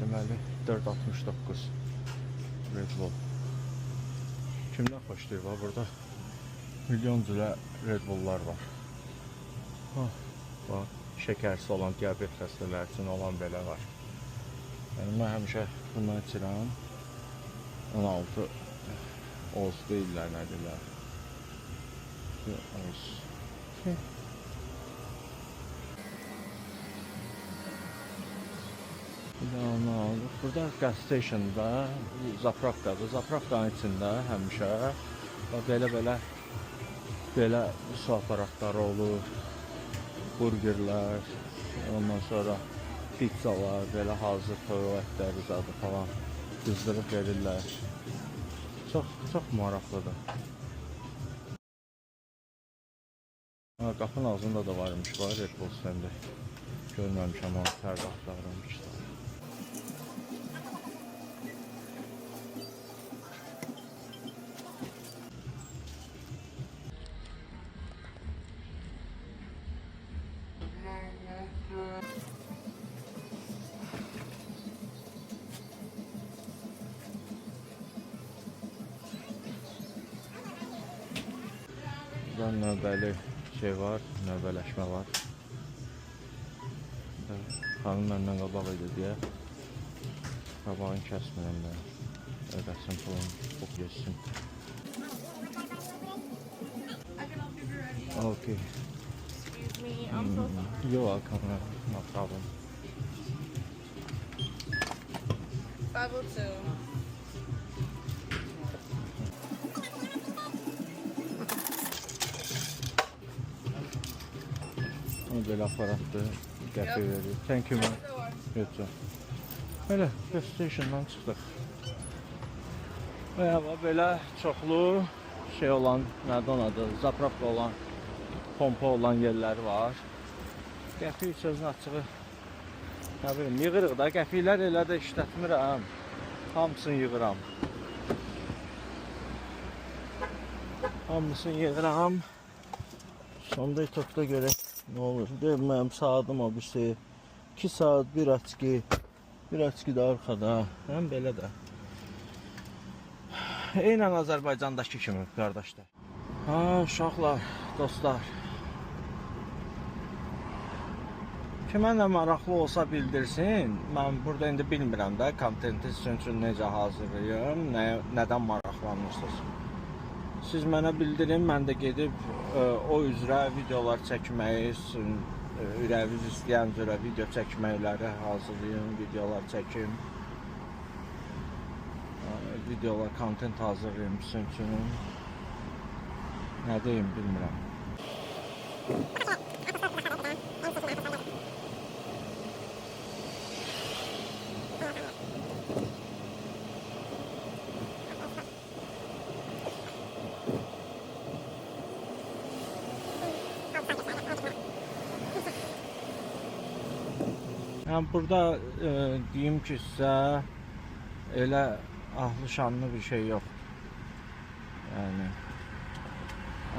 deməli 4.69 Red Bull. Kimdən xoşlayır var burada? Milyon cürə Red Bull'lar var. Bax, şəkərsiz olan diabet xəstələri üçün olan belə var. Yəni mən həmişə bundan içirəm. 16 oz deyirlər, nə deyirlər. Oz. Burada gas station'da zapravkadır. Zapravkanın içində həmişə belə su aparatları olur. Burgerlər, ondan sonra pizzalar, belə hazır toyuq ətləri zadı falan qızdırıb verirlər. Çox maraqlıdır. Qapının ağzında da varmış, var Red Bull stendi. Görməmişəm onu, tərdə axtarırmışlar. Buradan növbəli şey var, növbələşmə var. Xanım məndən qabaq idi deyə qabağını kəsmirəm mən. Ödəsin pulun, bu geçsin. Okay. Excuse me, I'm so sorry. You're welcome, no problem. 502. Belə aparatdır, qəfi verir. Thank you, man. Yoxsa. Belə, gas station'dan çıxdıq. Belə çoxlu şey olan, nədən adı, zapravka olan, pompa olan yerləri var. Qəfi sözün açığı, nə bilim, yığırıq da, qəfilər elə də işlətmirəm. Hamısını yığıram. Hamısını yığıram. Sonda etokda görək nə olur. Deyim, saadım o birisi. 2 saat, bir açki də arxada. Həm belə də. Eynən Azərbaycandakı kimi, qardaşlar. Uşaqlar, dostlar. Kimə nə maraqlı olsa bildirsin. Mən burada indi bilmirəm də, kontenti sizin üçün necə hazırlayım, nədən maraqlanırsınız. Siz mənə bildirin, mən də gedib o üzrə videolar çəkməyi, ürəyiniz istəyən üzrə video çəkməkləri hazırlayın, videolar çəkim. Videolar, kontent hazırlayım sizin üçün. Nə deyim, bilmirəm. Yəni burada deyim ki sizə elə ahlı şanlı bir şey yox. Yəni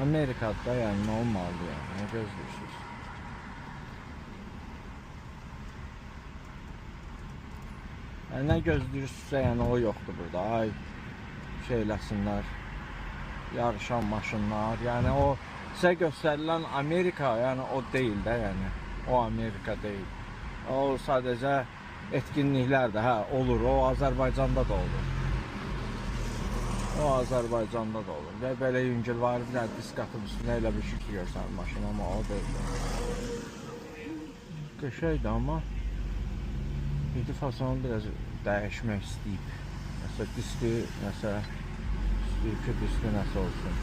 Amerikada yəni nə olmalıdır yəni, nə gözləyirsiniz? Yəni nə gözləyirsinizsə yəni o yoxdur burada. Ay şey eləsinlər, yarışan maşınlar, yəni o sizə göstərilən Amerika yəni o deyil də yəni, o Amerika deyil. O sadəcə etkinliklər də olur, o Azərbaycanda da olur. O Azərbaycanda da olur. Və belə yüngül var, bir dənə disk atıb üstünə elə bir şükür görsən maşın, amma o deyil. Qəşəydir, amma indi fasonu biraz dəyişmək istəyib. Məsələn, diski, məsələn, istəyib ki, diski nəsə olsun.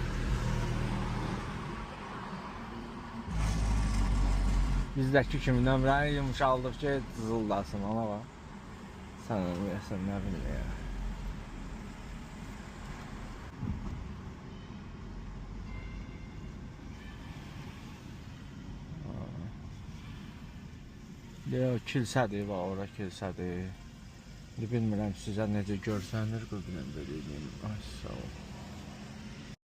Bizdəki kimi nömrəni yumuşaldıq ki, cızıldasın, ona bax. Sən onu yəsən, nə bilir ya. Kilsədir, bax, ora kilsədir. Bilmirəm sizə necə görsənir, qıqləm verəyim. Ay, sağ ol.